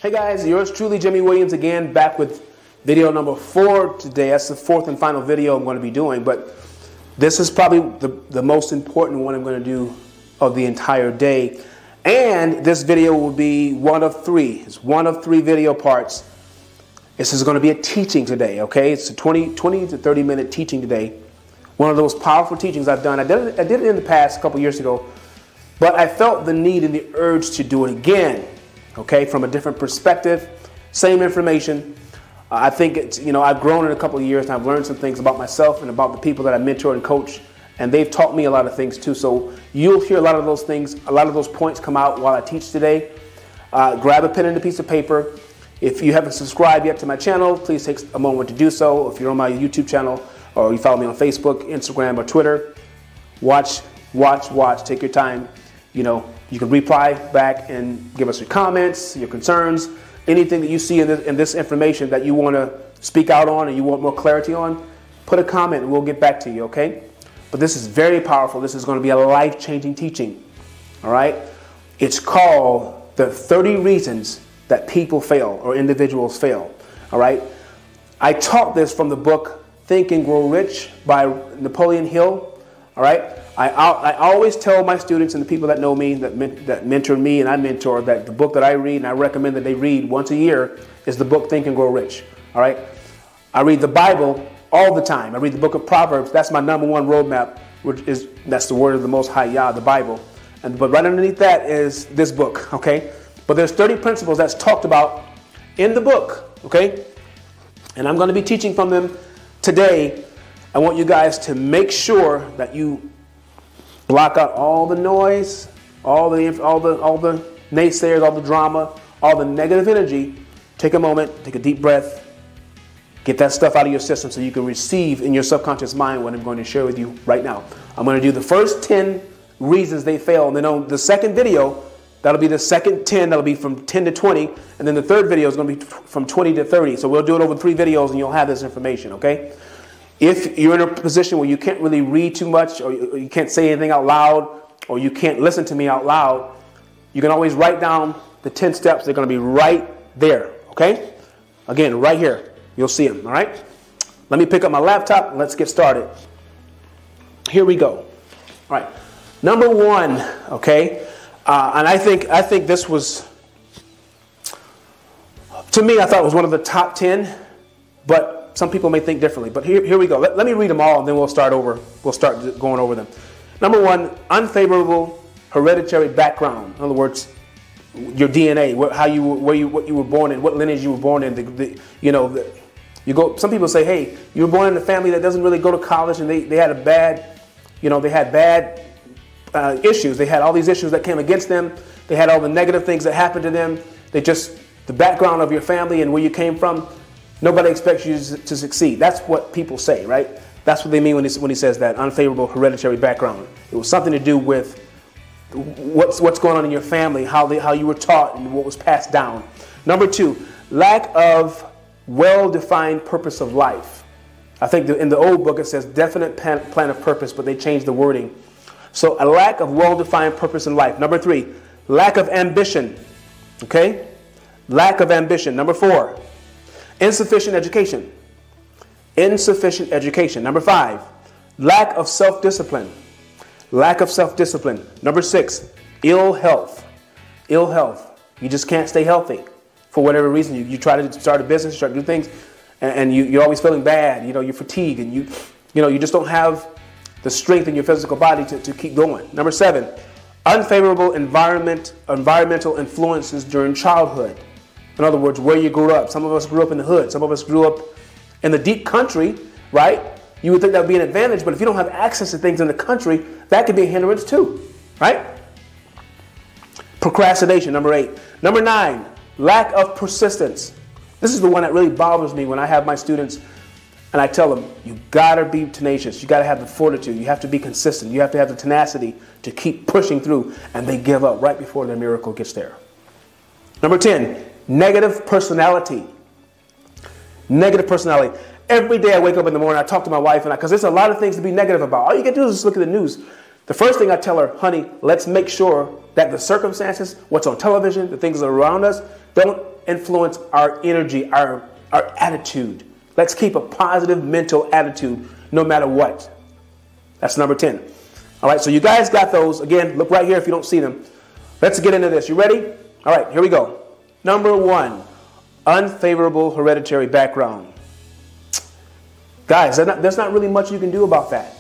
Hey guys, yours truly, Jimmy Williams, again, back with video number 4 today. That's the 4th and final video I'm going to be doing, but this is probably the most important one I'm going to do of the entire day. And this video will be one of 3. It's one of 3 video parts. This is going to be a teaching today, okay? It's a 20 to 30 minute teaching today. One of those powerful teachings I've done. I did it in the past a couple years ago, but I felt the need and the urge to do it again, okay? From a different perspective, same information. I think it's, I've grown in a couple of years and I've learned some things about myself and about the people that I mentor and coach, and they've taught me a lot of things too. So you'll hear a lot of those things, a lot of those points come out while I teach today. Grab a pen and a piece of paper. If you haven't subscribed yet to my channel, please take a moment to do so. If you're on my YouTube channel or you follow me on Facebook, Instagram, or Twitter, watch, take your time. You can reply back and give us your comments, your concerns, anything that you see in this information that you want to speak out on and you want more clarity on, put a comment and we'll get back to you, okay? But this is very powerful. This is going to be a life-changing teaching, all right? It's called the 30 reasons that people fail or individuals fail, all right? I taught this from the book Think and Grow Rich by Napoleon Hill, all right? I always tell my students and the people that know me, that mentor me and I mentor, that the book that I read and I recommend that they read once a year is the book Think and Grow Rich, all right? I read the Bible all the time. I read the book of Proverbs. That's my #1 roadmap, that's the word of the Most High Yah, the Bible. But right underneath that is this book, okay? But there's 30 principles that's talked about in the book, okay? And I'm going to be teaching from them today. I want you guys to make sure that you block out all the noise, all the naysayers, all the drama, all the negative energy. Take a moment, take a deep breath, get that stuff out of your system so you can receive in your subconscious mind what I'm going to share with you right now. I'm going to do the first 10 reasons they fail, and then on the second video, that'll be the second 10, that'll be from 10 to 20, and then the third video is going to be from 20 to 30. So we'll do it over 3 videos and you'll have this information, okay? If you're in a position where you can't really read too much, or you can't say anything out loud, or you can't listen to me out loud, you can always write down the 10 steps. They're going to be right there, okay? Again, right here. You'll see them, all right? Let me pick up my laptop and let's get started. Here we go. All right. Number 1, okay? And I think this was, to me, I thought it was one of the top 10, but some people may think differently. But here we go. Let me read them all, and then we'll start going over them. Number 1, unfavorable hereditary background. In other words, your DNA, what you were born in, what lineage you were born in. Some people say, hey, you were born in a family that doesn't really go to college, and they had a bad, issues. They had all these issues that came against them. They had all the negative things that happened to them. The background of your family and where you came from, nobody expects you to succeed. That's what people say, right? That's what they mean when he says that, unfavorable hereditary background. It was something to do with what's going on in your family, how you were taught and what was passed down. Number 2, lack of well-defined purpose of life. I think in the old book it says definite plan of purpose, but they changed the wording. So a lack of well-defined purpose in life. Number 3, lack of ambition. Okay? Lack of ambition. Number 4, insufficient education. Insufficient education. Number 5, lack of self-discipline. Lack of self-discipline. Number 6, ill health. Ill health. You just can't stay healthy for whatever reason. You try to start a business, you try to do things, and you're always feeling bad. You're fatigued, and you just don't have the strength in your physical body to keep going. Number 7, unfavorable environmental influences during childhood. In other words, where you grew up. Some of us grew up in the hood. Some of us grew up in the deep country, right? You would think that would be an advantage, but if you don't have access to things in the country, that could be a hindrance too, right? Procrastination, number 8. Number 9, lack of persistence. This is the one that really bothers me when I have my students and I tell them, you gotta be tenacious. You gotta have the fortitude. You have to be consistent. You have to have the tenacity to keep pushing through, and they give up right before their miracle gets there. Number 10, negative personality. Negative personality. Every day I wake up in the morning, I talk to my wife, because there's a lot of things to be negative about. All you can do is just look at the news. The first thing I tell her, honey, let's make sure that the circumstances, what's on television, the things that are around us, don't influence our energy, our attitude. Let's keep a positive mental attitude no matter what. That's number 10. All right, so you guys got those. Again, look right here if you don't see them. Let's get into this. You ready? All right, here we go. Number 1, unfavorable hereditary background. Guys, there's not really much you can do about that.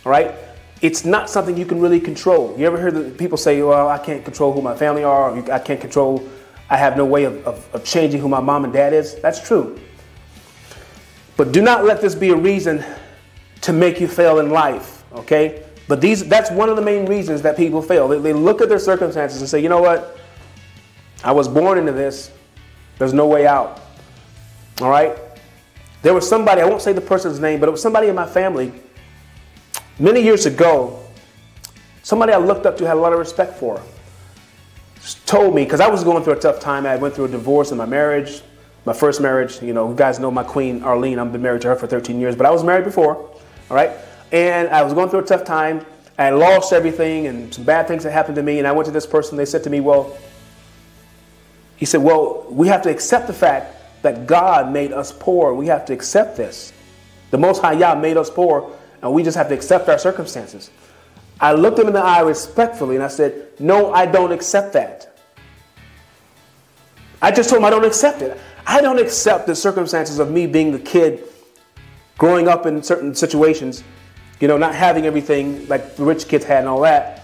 All right? It's not something you can really control. You ever heard people say, well, I can't control who my family are, or I can't control, I have no way of changing who my mom and dad is? That's true. But do not let this be a reason to make you fail in life, okay? But that's one of the main reasons that people fail. They look at their circumstances and say, you know what? I was born into this. There's no way out. All right? There was somebody, I won't say the person's name, but it was somebody in my family many years ago. Somebody I looked up to, had a lot of respect for, told me, because I was going through a tough time. I went through a divorce in my marriage, my first marriage. You know, you guys know my queen, Arlene. I've been married to her for 13 years, but I was married before. All right? And I was going through a tough time. I lost everything, and some bad things had happened to me. And I went to this person. They said to me, he said, well, we have to accept the fact that God made us poor. We have to accept this. The Most High Yah made us poor, and we just have to accept our circumstances. I looked him in the eye respectfully, and I said, no, I don't accept that. I just told him I don't accept it. I don't accept the circumstances of me being the kid, growing up in certain situations, you know, not having everything like the rich kids had and all that,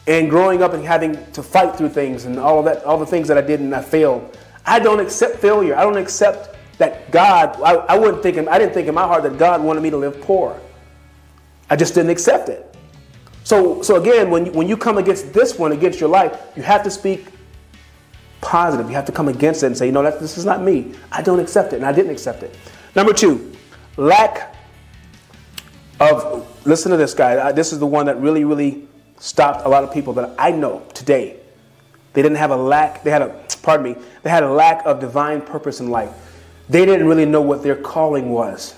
and growing up and having to fight through things and all of that, all the things that I did and I failed. I don't accept failure. I don't accept that God, I didn't think in my heart that God wanted me to live poor. I just didn't accept it. So again, when you come against this one, against your life, you have to speak positive. You have to come against it and say, you know, this is not me. I don't accept it, and I didn't accept it. Number 2, lack of, listen to this, guy. This is the one that really, really stopped a lot of people that I know today. They didn't have a lack, they had a lack of divine purpose in life. They didn't really know what their calling was.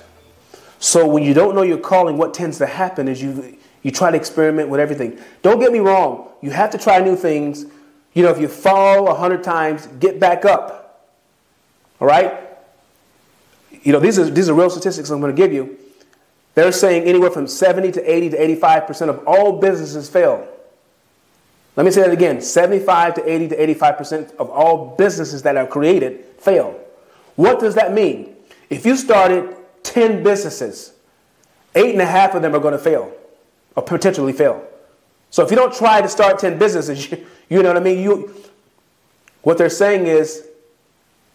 So when you don't know your calling, what tends to happen is you try to experiment with everything. Don't get me wrong. You have to try new things. You know, if you fall 100 times, get back up. All right? You know, these are real statistics I'm going to give you. They're saying anywhere from 70 to 80 to 85% of all businesses fail. Let me say that again. 75 to 80 to 85% of all businesses that are created fail. What does that mean? If you started 10 businesses, 8.5 of them are going to fail or potentially fail. So if you don't try to start 10 businesses, you know what I mean? What they're saying is,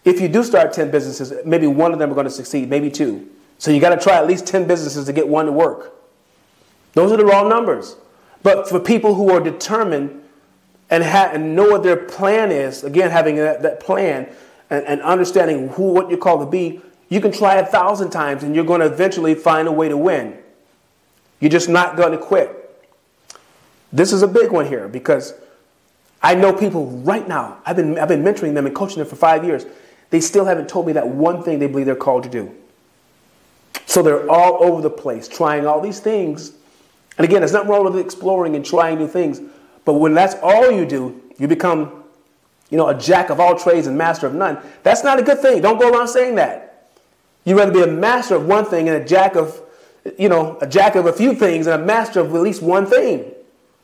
if you do start 10 businesses, maybe one of them are going to succeed, maybe 2. So you got to try at least 10 businesses to get one to work. Those are the raw numbers. But for people who are determined and know what their plan is, again, having that plan and understanding what you're called to be, you can try 1,000 times and you're going to eventually find a way to win. You're just not going to quit. This is a big one here because I know people right now, I've been mentoring them and coaching them for 5 years. They still haven't told me that one thing they believe they're called to do. So they're all over the place trying all these things. And again, there's nothing wrong with exploring and trying new things. But when that's all you do, you become, you know, a jack of all trades and master of none. That's not a good thing. Don't go around saying that. You'd rather be a master of one thing and a jack of a few things and a master of at least one thing.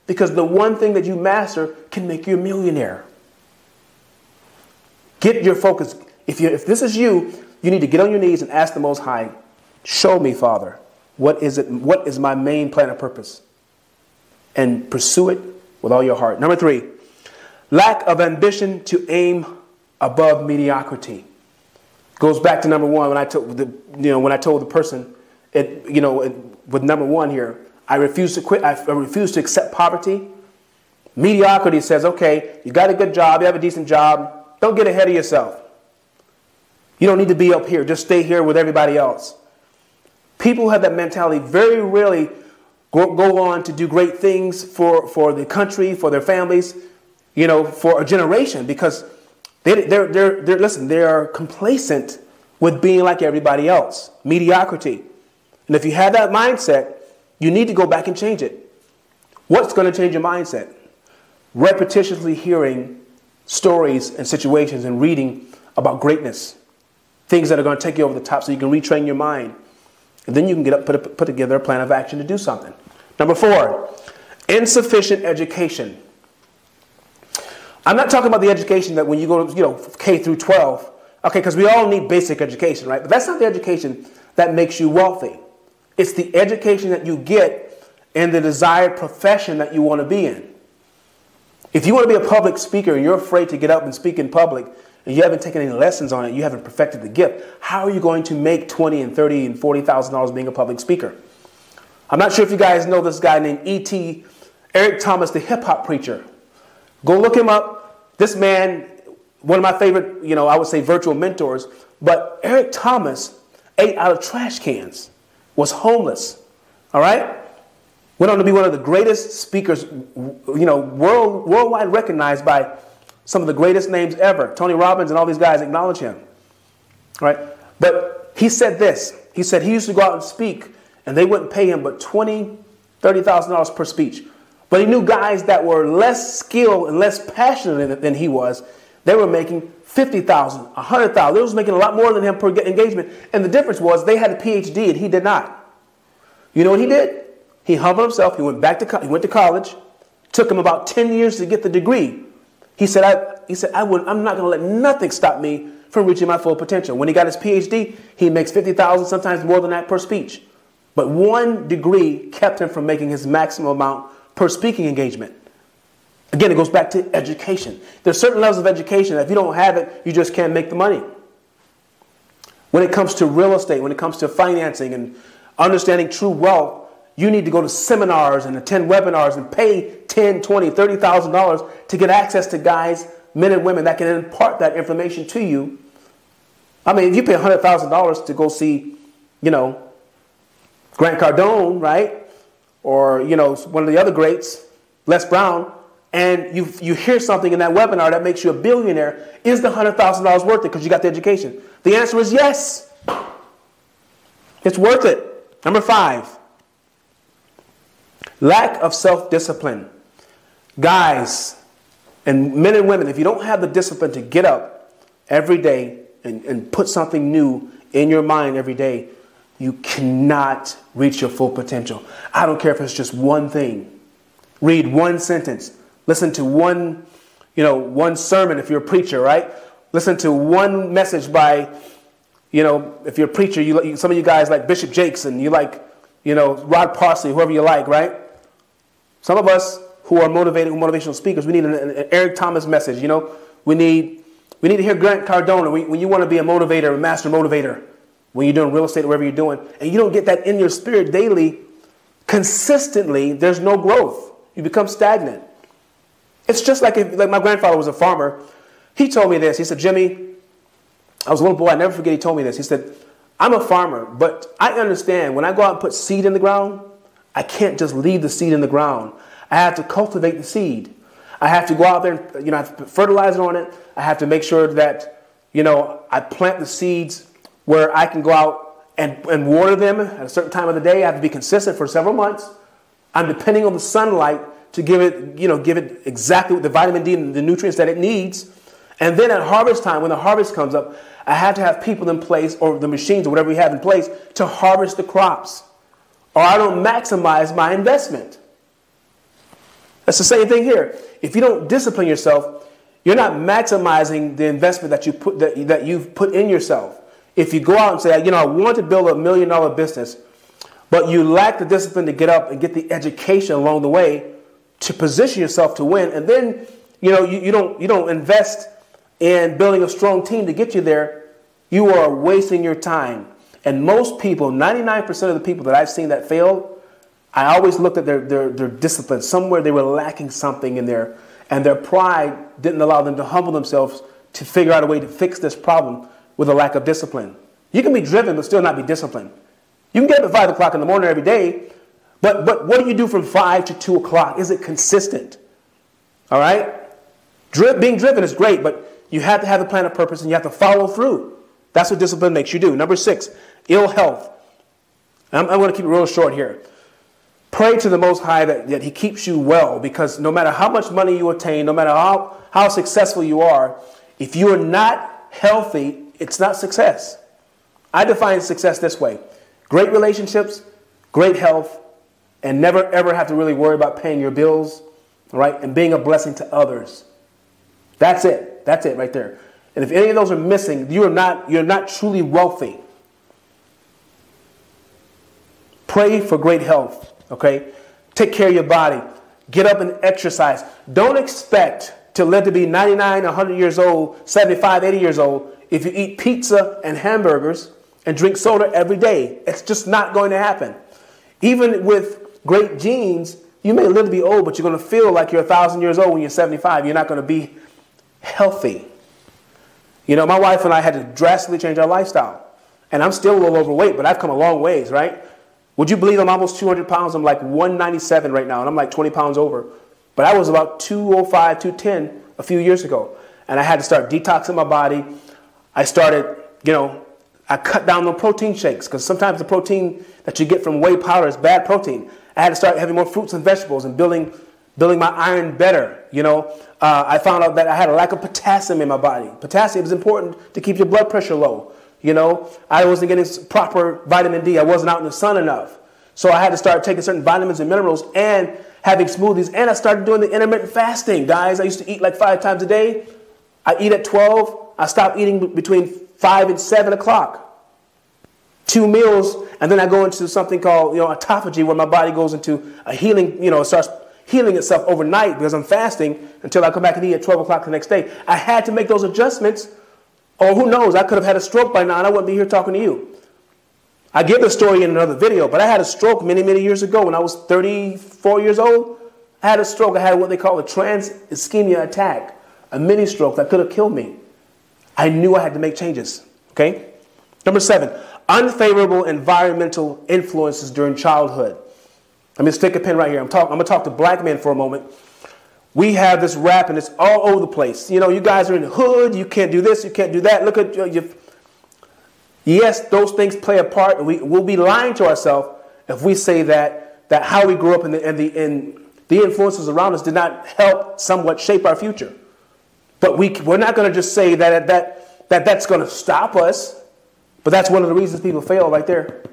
Because the one thing that you master can make you a millionaire. Get your focus. If this is you, you need to get on your knees and ask the Most High, show me, Father, what is it? What is my main plan of purpose? And pursue it with all your heart. Number 3, lack of ambition to aim above mediocrity. Goes back to number 1 when I told the person, with number 1 here, I refuse to quit. I refuse to accept poverty. Mediocrity says, okay, you got a good job, you have a decent job. Don't get ahead of yourself. You don't need to be up here. Just stay here with everybody else. People who have that mentality very rarely go on to do great things for the country, for their families, you know, for a generation, because they are complacent with being like everybody else. Mediocrity. And if you have that mindset, you need to go back and change it. What's going to change your mindset? Repetitiously hearing stories and situations and reading about greatness, things that are going to take you over the top so you can retrain your mind. And then you can get up, put together a plan of action to do something. Number 4, insufficient education. I'm not talking about the education that when you go to, K through 12, okay, because we all need basic education, right? But that's not the education that makes you wealthy. It's the education that you get in the desired profession that you want to be in. If you want to be a public speaker and you're afraid to get up and speak in public, and you haven't taken any lessons on it, you haven't perfected the gift, how are you going to make $20 and $30 and $40,000 being a public speaker? I'm not sure if you guys know this guy named Eric Thomas, the hip-hop preacher. Go look him up. This man, one of my favorite, I would say virtual mentors, but Eric Thomas ate out of trash cans, was homeless, all right? Went on to be one of the greatest speakers, worldwide recognized by some of the greatest names ever. Tony Robbins and all these guys acknowledge him. All right? But he said this. He said he used to go out and speak, and they wouldn't pay him but $20,000, $30,000 per speech. But he knew guys that were less skilled and less passionate than he was. They were making $50,000, $100,000. They was making a lot more than him per engagement. And the difference was they had a PhD and he did not. You know what he did? He humbled himself. He went to college. Took him about 10 years to get the degree. He said, I'm not going to let nothing stop me from reaching my full potential. When he got his PhD, he makes $50,000, sometimes more than that per speech. But one degree kept him from making his maximum amount per speaking engagement. Again, it goes back to education. There's certain levels of education that if you don't have it, you just can't make the money. When it comes to real estate, when it comes to financing and understanding true wealth, you need to go to seminars and attend webinars and pay $10,000, $20,000, $30,000 to get access to guys, men and women that can impart that information to you. I mean, if you pay $100,000 to go see, Grant Cardone, right? Or, one of the other greats, Les Brown, and you hear something in that webinar that makes you a billionaire, is the $100,000 worth it because you got the education? The answer is yes. It's worth it. Number 5. Lack of self-discipline. Guys and men and women, if you don't have the discipline to get up every day and put something new in your mind every day, you cannot reach your full potential. I don't care if it's just one thing. Read one sentence. Listen to one sermon if you're a preacher, right? Listen to one message by, if you're a preacher, some of you guys like Bishop Jakes and you like, Rod Parsley, whoever you like, right? Some of us who are motivational speakers, we need an Eric Thomas message. We need to hear Grant Cardone when you want to be a motivator, a master motivator, when you're doing real estate or whatever you're doing, and you don't get that in your spirit daily, consistently, there's no growth. You become stagnant. It's just like my grandfather was a farmer. He told me this. He said, Jimmy, I was a little boy. I never forget he told me this. He said, I'm a farmer, but I understand when I go out and put seed in the ground, I can't just leave the seed in the ground. I have to cultivate the seed. I have to go out there and, I have to put fertilizer on it. I have to make sure that, I plant the seeds where I can go out and water them at a certain time of the day. I have to be consistent for several months. I'm depending on the sunlight to give it exactly the vitamin D and the nutrients that it needs. And then at harvest time, when the harvest comes up, I have to have people in place or the machines or whatever we have in place to harvest the crops. Or I don't maximize my investment. That's the same thing here. If you don't discipline yourself, you're not maximizing the investment that you've put in yourself. If you go out and say, I want to build $1 million business, but you lack the discipline to get up and get the education along the way to position yourself to win, and then you don't invest in building a strong team to get you there, you are wasting your time. And most people, 99% of the people that I've seen that failed, I always looked at their discipline. Somewhere they were lacking something in there, and their pride didn't allow them to humble themselves to figure out a way to fix this problem with a lack of discipline. You can be driven but still not be disciplined. You can get up at 5 o'clock in the morning every day, but what do you do from 5 to 2 o'clock? Is it consistent? All right? Being driven is great, but you have to have a plan of purpose and you have to follow through. That's what discipline makes you do. Number 6, ill health. I'm going to keep it real short here. Pray to the Most High that He keeps you well, because no matter how much money you attain, no matter how successful you are, if you are not healthy, it's not success. I define success this way: great relationships, great health, and never ever have to really worry about paying your bills, right? And being a blessing to others. That's it. That's it right there. And if any of those are missing, you're not truly wealthy. Pray for great health, okay? Take care of your body. Get up and exercise. Don't expect to live to be 99, 100 years old, 75, 80 years old if you eat pizza and hamburgers and drink soda every day. It's just not going to happen. Even with great genes, you may live to be old, but you're going to feel like you're 1,000 years old when you're 75. You're not going to be healthy. You know, my wife and I had to drastically change our lifestyle. And I'm still a little overweight, but I've come a long ways, right? Would you believe I'm almost 200 pounds? I'm like 197 right now, and I'm like 20 pounds over. But I was about 205, 210 a few years ago. And I had to start detoxing my body. I started, I cut down on protein shakes because sometimes the protein that you get from whey powder is bad protein. I had to start having more fruits and vegetables and building my iron better. I found out that I had a lack of potassium in my body. Potassium is important to keep your blood pressure low. I wasn't getting proper vitamin D. I wasn't out in the sun enough. So I had to start taking certain vitamins and minerals and having smoothies. And I started doing the intermittent fasting, guys. I used to eat like 5 times a day. I eat at 12. I stopped eating between 5 and 7 o'clock. 2 meals. And then I go into something called, autophagy, where my body goes into a healing, it starts healing itself overnight because I'm fasting until I come back and eat at 12 o'clock the next day. I had to make those adjustments. Or who knows, I could have had a stroke by now and I wouldn't be here talking to you. I give the story in another video, but I had a stroke many, many years ago when I was 34 years old. I had a stroke. I had what they call a trans ischemia attack, a mini stroke that could have killed me. I knew I had to make changes, okay? Number 7, unfavorable environmental influences during childhood. Let me stick a pin right here. I'm going to talk to black men for a moment. We have this rap and it's all over the place. You guys are in the hood. You can't do this. You can't do that. Look at you. Yes, those things play a part. We'll be lying to ourselves if we say that how we grew up and the influences around us did not help somewhat shape our future. But we're not going to just say that's going to stop us. But that's one of the reasons people fail right there.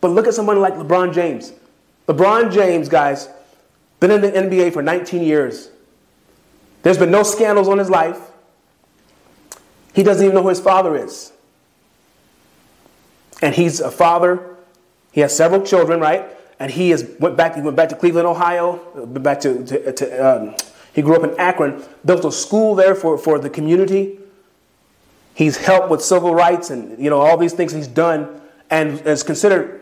But look at someone like LeBron James. LeBron James, guys, been in the NBA for 19 years. There's been no scandals on his life. He doesn't even know who his father is. And he's a father. He has several children, right? And he went back to Cleveland, Ohio. He grew up in Akron, built a school there for the community. He's helped with civil rights and all these things he's done, and is considered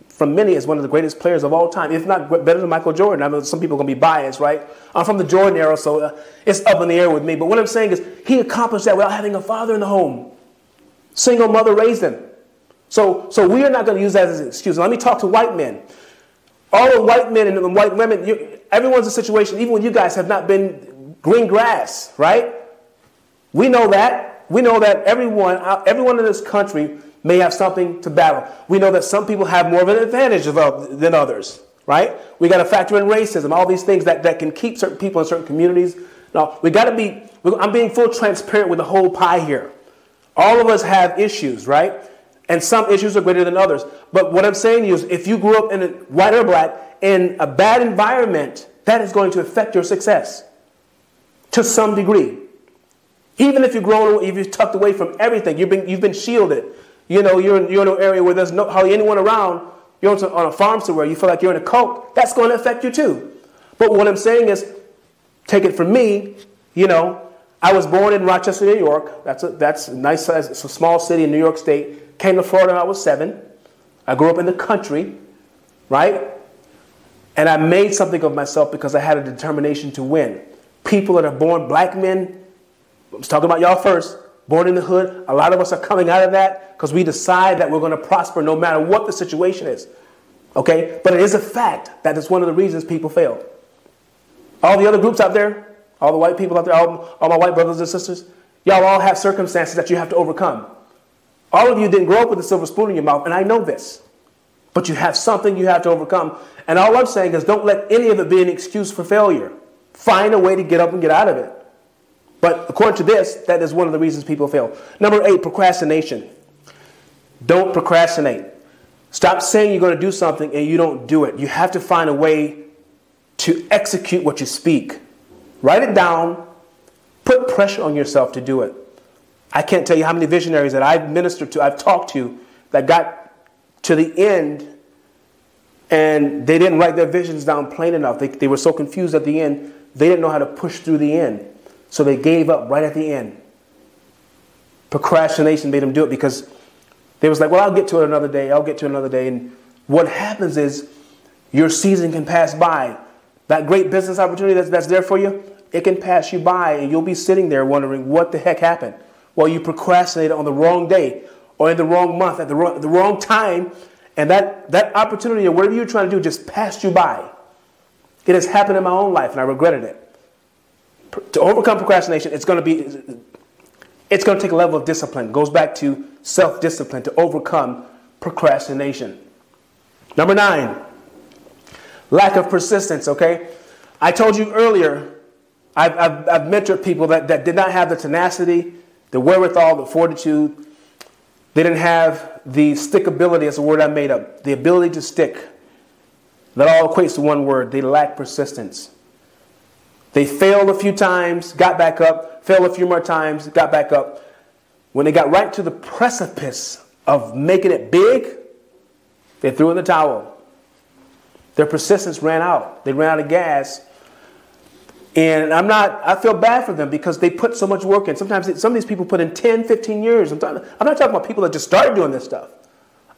from many as one of the greatest players of all time, if not better than Michael Jordan. I know some people are going to be biased, right? I'm from the Jordan era, so it's up in the air with me. But what I'm saying is he accomplished that without having a father in the home. Single mother raised him. So we are not going to use that as an excuse. Let me talk to white men. All the white men and the white women, everyone's in a situation, even when you guys have not been green grass, right? We know that. We know that everyone in this country may have something to battle. We know that some people have more of an advantage than others, right? We got to factor in racism, all these things that can keep certain people in certain communities. No, I'm being full transparent with the whole pie here. All of us have issues, right? And some issues are greater than others. But what I'm saying to you is if you grew up in white or black in a bad environment, that is going to affect your success to some degree. Even if you're tucked away from everything, you've been shielded. You're in an area where there's hardly anyone around. You're on a farm somewhere. You feel like you're in a cult. That's going to affect you too. But what I'm saying is, take it from me. I was born in Rochester, New York. That's a nice size. It's a small city in New York State. Came to Florida when I was 7. I grew up in the country, right? And I made something of myself because I had a determination to win. People that are born, black men, I was talking about y'all first, born in the hood, a lot of us are coming out of that because we decide that we're going to prosper no matter what the situation is. Okay? But it is a fact that it's one of the reasons people fail. All the other groups out there, all the white people out there, all my white brothers and sisters, y'all all have circumstances that you have to overcome. All of you didn't grow up with a silver spoon in your mouth, and I know this. But you have something you have to overcome. And all I'm saying is don't let any of it be an excuse for failure. Find a way to get up and get out of it. But according to this, that is one of the reasons people fail. Number 8, procrastination. Don't procrastinate. Stop saying you're going to do something and you don't do it. You have to find a way to execute what you speak. Write it down. Put pressure on yourself to do it. I can't tell you how many visionaries that I've ministered to, I've talked to, that got to the end and they didn't write their visions down plain enough. They were so confused at the end, they didn't know how to push through the end. So they gave up right at the end. Procrastination made them do it because they was like, well, I'll get to it another day. I'll get to it another day. And what happens is your season can pass by. That great business opportunity that's there for you, it can pass you by and you'll be sitting there wondering what the heck happened. Well, you procrastinated on the wrong day or in the wrong month at the wrong time. And that opportunity or whatever you're trying to do just passed you by. It has happened in my own life and I regretted it. To overcome procrastination, it's going to take a level of discipline. It goes back to self-discipline to overcome procrastination. Number 9, lack of persistence, okay? I told you earlier, I've mentored people that did not have the tenacity, the wherewithal, the fortitude. They didn't have the stickability, that's a word I made up, the ability to stick. That all equates to one word. They lack persistence. They failed a few times, got back up, failed a few more times, got back up. When they got right to the precipice of making it big, they threw in the towel. Their persistence ran out. They ran out of gas. And I feel bad for them because they put so much work in. Sometimes some of these people put in 10, 15 years. I'm not talking about people that just started doing this stuff.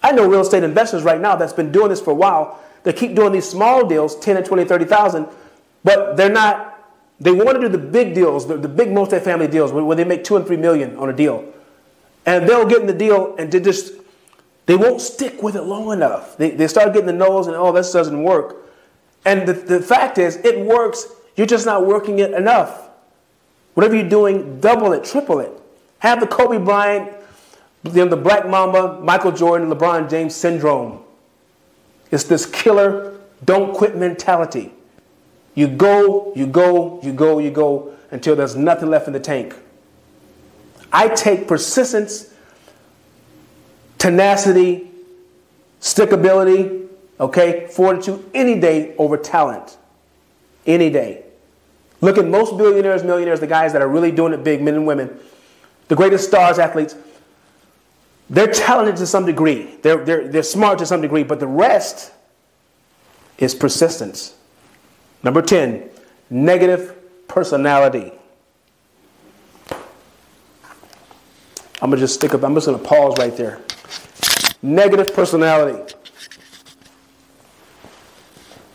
I know real estate investors right now that's been doing this for a while. They keep doing these small deals, 10 and 20, 30,000, but they want to do the big deals, the big multifamily deals where they make 2 and 3 million on a deal. And they'll get in the deal and they won't stick with it long enough. They start getting the no's and, oh, this doesn't work. And the fact is, it works. You're just not working it enough. Whatever you're doing, double it, triple it. Have the Kobe Bryant, the Black Mamba, Michael Jordan, LeBron James syndrome. It's this killer, don't quit mentality. You go until there's nothing left in the tank. I take persistence, tenacity, stickability, okay, fortitude any day over talent. Any day. Look at most billionaires, millionaires, the guys that are really doing it big, men and women, the greatest stars, athletes. They're talented to some degree. They're smart to some degree, but the rest is persistence. Number 10, negative personality. I'm just going to pause right there. Negative personality.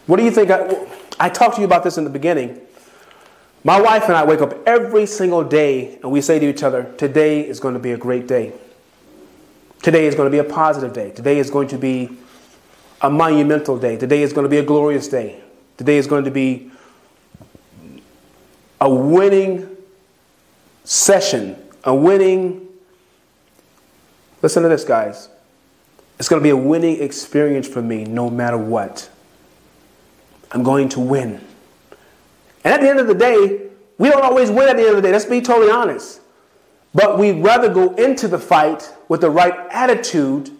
What do you think? I talked to you about this in the beginning. My wife and I wake up every single day and we say to each other, today is going to be a great day. Today is going to be a positive day. Today is going to be a monumental day. Today is going to be a glorious day. Today is going to be a winning session, listen to this, guys. It's going to be a winning experience for me no matter what. I'm going to win. And at the end of the day, we don't always win at the end of the day. Let's be totally honest. But we'd rather go into the fight with the right attitude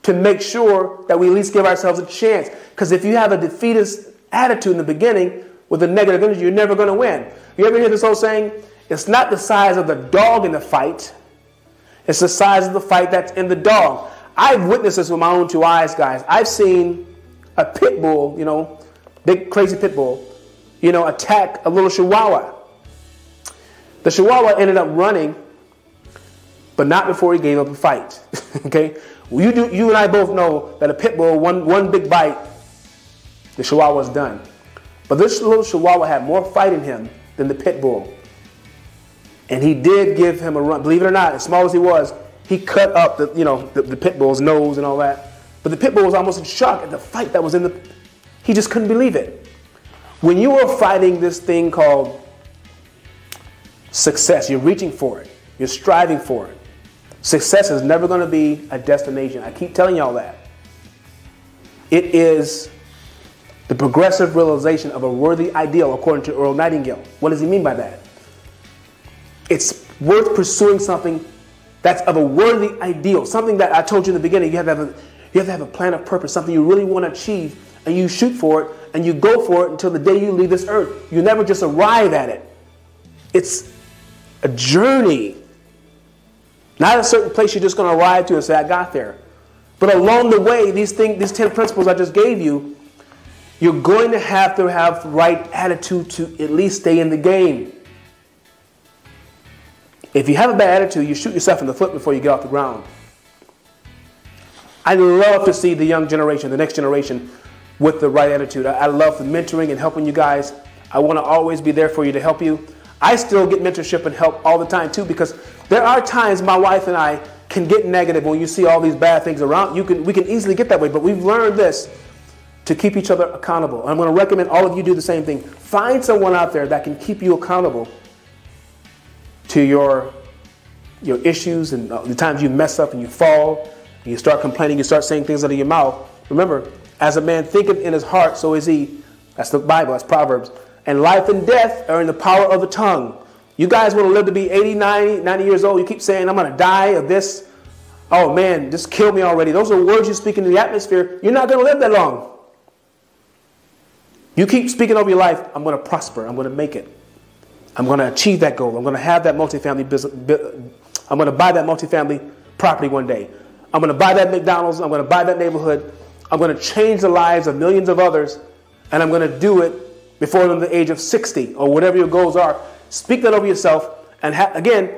to make sure that we at least give ourselves a chance. Because if you have a defeatist attitude in the beginning with a negative energy, you're never going to win. You ever hear this old saying? It's not the size of the dog in the fight. It's the size of the fight that's in the dog. I've witnessed this with my own 2 eyes, guys. I've seen a pit bull, big crazy pit bull, attack a little chihuahua. The chihuahua ended up running, but not before he gave up the fight. Okay? Well, you and I both know that a pit bull, one big bite, the chihuahua's done. But this little chihuahua had more fight in him than the pit bull. And he did give him a run. Believe it or not, as small as he was, he cut up the pit bull's nose and all that. But the pit bull was almost in shock at the fight that was in the... He just couldn't believe it. When you are fighting this thing called success, you're reaching for it. You're striving for it. Success is never going to be a destination. I keep telling y'all that. It is the progressive realization of a worthy ideal, according to Earl Nightingale. What does he mean by that? it's worth pursuing something that's of a worthy ideal. Something that I told you in the beginning, you have to have a plan of purpose, something you really want to achieve, and you shoot for it, and you go for it until the day you leave this earth. You never just arrive at it. It's a journey. Not a certain place you're just going to arrive to and say, I got there. But along the way, these 10 principles I just gave you, you're going to have the right attitude to at least stay in the game. If you have a bad attitude, you shoot yourself in the foot before you get off the ground. I love to see the young generation, the next generation, with the right attitude. I love the mentoring and helping you guys. I want to always be there for you to help you. I still get mentorship and help all the time too, because there are times my wife and I can get negative when you see all these bad things around. We can easily get that way, but we've learned this to keep each other accountable. And I'm going to recommend all of you do the same thing. Find someone out there that can keep you accountable to your issues and the times you mess up and you fall, and you start complaining, you start saying things out of your mouth. Remember, as a man thinketh in his heart, so is he. That's the Bible, that's Proverbs. And life and death are in the power of the tongue. You guys want to live to be 80, 90 years old. You keep saying, I'm going to die of this. Oh man, just kill me already. Those are words you speak into the atmosphere. You're not going to live that long. You keep speaking over your life, I'm going to prosper. I'm going to make it. I'm going to achieve that goal. I'm going to have that multifamily business. I'm going to buy that multifamily property one day. I'm going to buy that McDonald's. I'm going to buy that neighborhood. I'm going to change the lives of millions of others. And I'm going to do it before the age of 60 or whatever your goals are. Speak that over yourself. And again,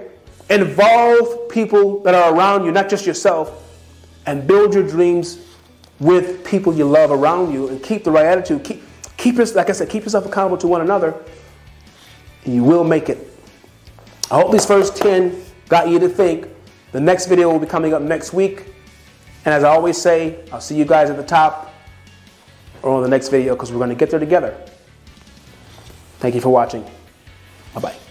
involve people that are around you, not just yourself. And build your dreams with people you love around you. And keep the right attitude. Like I said, keep yourself accountable to one another. And you will make it. I hope these first 10 got you to think. The next video will be coming up next week. And as I always say, I'll see you guys at the top or on the next video, because we're going to get there together. Thank you for watching. Bye-bye.